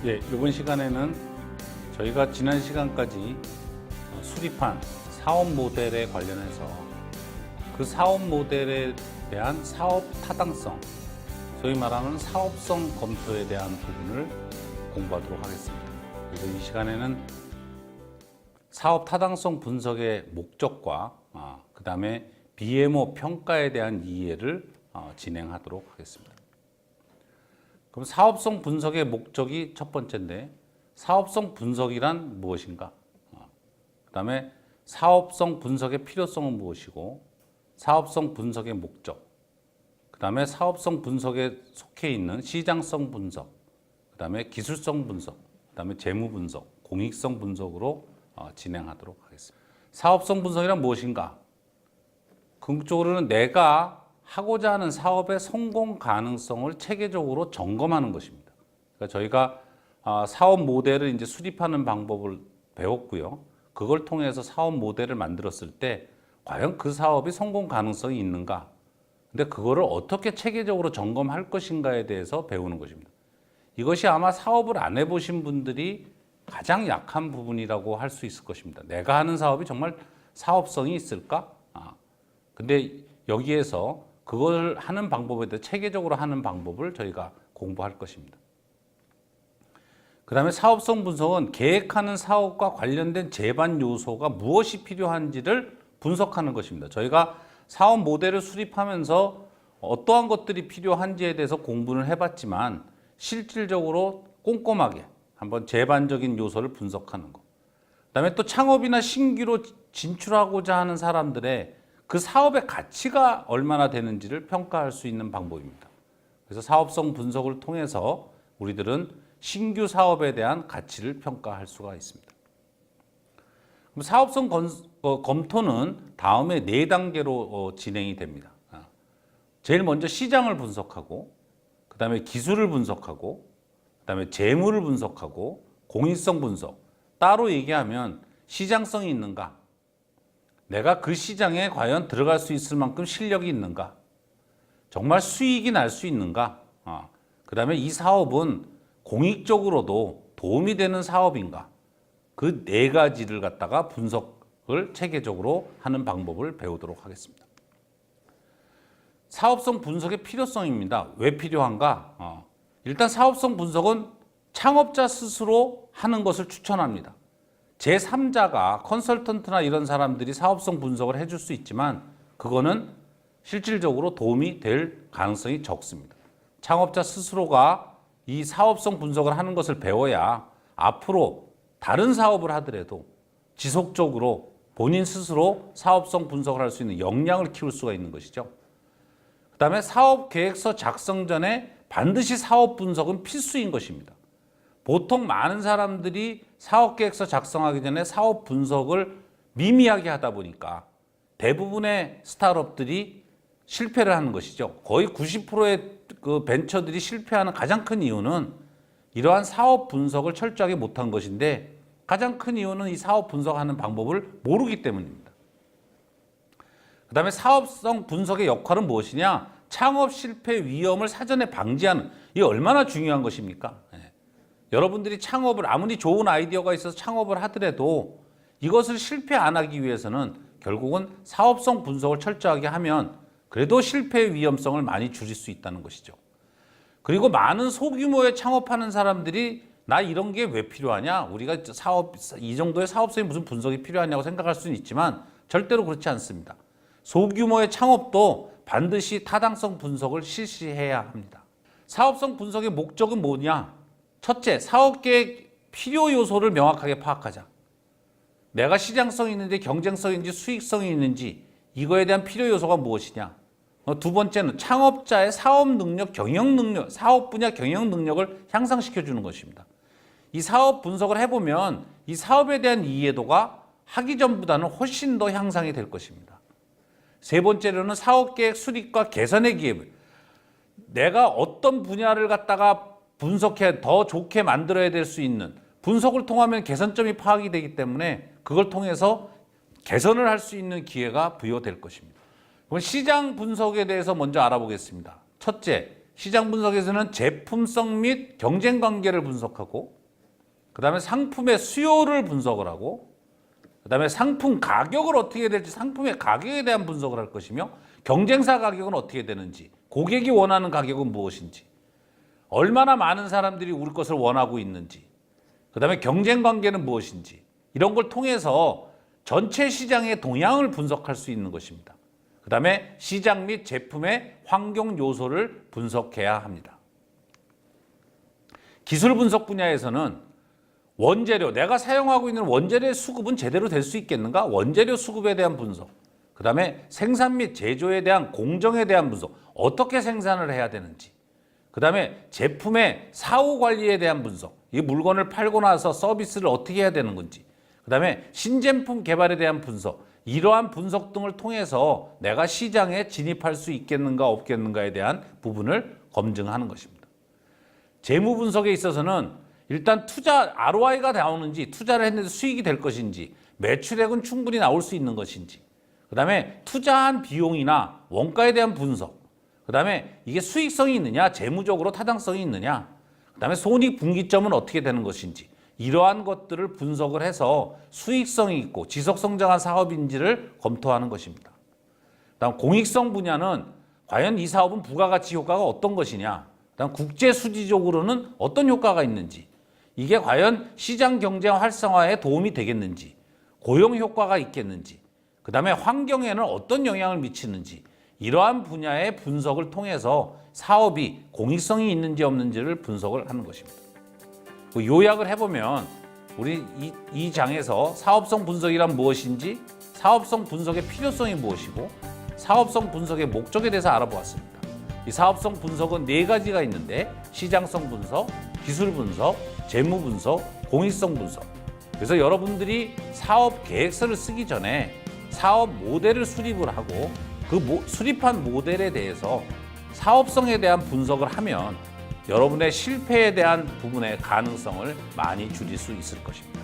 예, 이번 시간에는 저희가 지난 시간까지 수립한 사업 모델에 관련해서 그 사업 모델에 대한 사업 타당성, 소위 말하는 사업성 검토에 대한 부분을 공부하도록 하겠습니다. 그래서 이 시간에는 사업 타당성 분석의 목적과 그 다음에 BMO 평가에 대한 이해를 진행하도록 하겠습니다. 그럼 사업성 분석의 목적이 첫 번째인데, 사업성 분석이란 무엇인가? 그 다음에 사업성 분석의 필요성은 무엇이고, 사업성 분석의 목적, 그 다음에 사업성 분석에 속해 있는 시장성 분석, 그 다음에 기술성 분석, 그 다음에 재무 분석, 공익성 분석으로 진행하도록 하겠습니다. 사업성 분석이란 무엇인가? 궁극적으로는 내가 하고자 하는 사업의 성공 가능성을 체계적으로 점검하는 것입니다. 그러니까 저희가 사업 모델을 이제 수립하는 방법을 배웠고요. 그걸 통해서 사업 모델을 만들었을 때 과연 그 사업이 성공 가능성이 있는가? 근데 그거를 어떻게 체계적으로 점검할 것인가에 대해서 배우는 것입니다. 이것이 아마 사업을 안 해보신 분들이 가장 약한 부분이라고 할 수 있을 것입니다. 내가 하는 사업이 정말 사업성이 있을까? 근데 여기에서 그걸 하는 방법에 대해 체계적으로 하는 방법을 저희가 공부할 것입니다. 그 다음에 사업성 분석은 계획하는 사업과 관련된 제반 요소가 무엇이 필요한지를 분석하는 것입니다. 저희가 사업 모델을 수립하면서 어떠한 것들이 필요한지에 대해서 공부를 해봤지만 실질적으로 꼼꼼하게 한번 제반적인 요소를 분석하는 것. 그 다음에 또 창업이나 신규로 진출하고자 하는 사람들의 그 사업의 가치가 얼마나 되는지를 평가할 수 있는 방법입니다. 그래서 사업성 분석을 통해서 우리들은 신규 사업에 대한 가치를 평가할 수가 있습니다. 그럼 사업성 검토는 다음에 4단계로 진행이 됩니다. 제일 먼저 시장을 분석하고, 그 다음에 기술을 분석하고, 그 다음에 재무를 분석하고, 공익성 분석. 따로 얘기하면 시장성이 있는가? 내가 그 시장에 과연 들어갈 수 있을 만큼 실력이 있는가? 정말 수익이 날 수 있는가? 그 다음에 이 사업은 공익적으로도 도움이 되는 사업인가? 그 4가지를 갖다가 분석을 체계적으로 하는 방법을 배우도록 하겠습니다. 사업성 분석의 필요성입니다. 왜 필요한가? 일단 사업성 분석은 창업자 스스로 하는 것을 추천합니다. 제3자가 컨설턴트나 이런 사람들이 사업성 분석을 해줄 수 있지만 그거는 실질적으로 도움이 될 가능성이 적습니다. 창업자 스스로가 이 사업성 분석을 하는 것을 배워야 앞으로 다른 사업을 하더라도 지속적으로 본인 스스로 사업성 분석을 할 수 있는 역량을 키울 수가 있는 것이죠. 그 다음에 사업 계획서 작성 전에 반드시 사업 분석은 필수인 것입니다. 보통 많은 사람들이 사업계획서 작성하기 전에 사업 분석을 미미하게 하다 보니까 대부분의 스타트업들이 실패를 하는 것이죠. 거의 90%의 그 벤처들이 실패하는 가장 큰 이유는 이러한 사업 분석을 철저하게 못한 것인데, 가장 큰 이유는 이 사업 분석하는 방법을 모르기 때문입니다. 그 다음에 사업성 분석의 역할은 무엇이냐? 창업 실패 위험을 사전에 방지하는, 이게 얼마나 중요한 것입니까? 여러분들이 창업을 아무리 좋은 아이디어가 있어서 창업을 하더라도 이것을 실패 안 하기 위해서는 결국은 사업성 분석을 철저하게 하면 그래도 실패의 위험성을 많이 줄일 수 있다는 것이죠. 그리고 많은 소규모의 창업하는 사람들이 나 이런 게 왜 필요하냐? 우리가 이 정도의 사업성이 무슨 분석이 필요하냐고 생각할 수는 있지만 절대로 그렇지 않습니다. 소규모의 창업도 반드시 타당성 분석을 실시해야 합니다. 사업성 분석의 목적은 뭐냐? 첫째, 사업계획 필요 요소를 명확하게 파악하자. 내가 시장성이 있는지 경쟁성이 있는지 수익성이 있는지 이거에 대한 필요 요소가 무엇이냐. 두 번째는 창업자의 사업 능력, 경영 능력, 사업 분야 경영 능력을 향상시켜 주는 것입니다. 이 사업 분석을 해보면 이 사업에 대한 이해도가 하기 전보다는 훨씬 더 향상이 될 것입니다. 세 번째로는 사업계획 수립과 개선의 기회. 내가 어떤 분야를 갖다가 분석해 더 좋게 만들어야 될 수 있는, 분석을 통하면 개선점이 파악이 되기 때문에 그걸 통해서 개선을 할 수 있는 기회가 부여될 것입니다. 그럼 시장 분석에 대해서 먼저 알아보겠습니다. 첫째, 시장 분석에서는 제품성 및 경쟁 관계를 분석하고, 그 다음에 상품의 수요를 분석을 하고, 그 다음에 상품 가격을 어떻게 해야 될지 상품의 가격에 대한 분석을 할 것이며, 경쟁사 가격은 어떻게 되는지, 고객이 원하는 가격은 무엇인지, 얼마나 많은 사람들이 우리 것을 원하고 있는지, 그 다음에 경쟁 관계는 무엇인지, 이런 걸 통해서 전체 시장의 동향을 분석할 수 있는 것입니다. 그 다음에 시장 및 제품의 환경 요소를 분석해야 합니다. 기술 분석 분야에서는 원재료, 내가 사용하고 있는 원재료의 수급은 제대로 될 수 있겠는가? 원재료 수급에 대한 분석, 그 다음에 생산 및 제조에 대한 공정에 대한 분석, 어떻게 생산을 해야 되는지, 그 다음에 제품의 사후 관리에 대한 분석, 이 물건을 팔고 나서 서비스를 어떻게 해야 되는 건지, 그 다음에 신제품 개발에 대한 분석, 이러한 분석 등을 통해서 내가 시장에 진입할 수 있겠는가 없겠는가에 대한 부분을 검증하는 것입니다. 재무 분석에 있어서는 일단 투자 ROI가 나오는지, 투자를 했는데 수익이 될 것인지, 매출액은 충분히 나올 수 있는 것인지, 그 다음에 투자한 비용이나 원가에 대한 분석, 그 다음에 이게 수익성이 있느냐, 재무적으로 타당성이 있느냐, 그 다음에 손익분기점은 어떻게 되는 것인지, 이러한 것들을 분석을 해서 수익성이 있고 지속성장한 사업인지를 검토하는 것입니다. 그다음 공익성 분야는 과연 이 사업은 부가가치 효과가 어떤 것이냐, 그다음 국제 수지적으로는 어떤 효과가 있는지, 이게 과연 시장 경쟁 활성화에 도움이 되겠는지, 고용 효과가 있겠는지, 그다음에 환경에는 어떤 영향을 미치는지, 이러한 분야의 분석을 통해서 사업이 공익성이 있는지 없는지를 분석을 하는 것입니다. 요약을 해보면 우리 이 장에서 사업성 분석이란 무엇인지, 사업성 분석의 필요성이 무엇이고, 사업성 분석의 목적에 대해서 알아보았습니다. 이 사업성 분석은 4가지가 있는데 시장성 분석, 기술 분석, 재무 분석, 공익성 분석. 그래서 여러분들이 사업 계획서를 쓰기 전에 사업 모델을 수립을 하고 그 수립한 모델에 대해서 사업성에 대한 분석을 하면 여러분의 실패에 대한 부분의 가능성을 많이 줄일 수 있을 것입니다.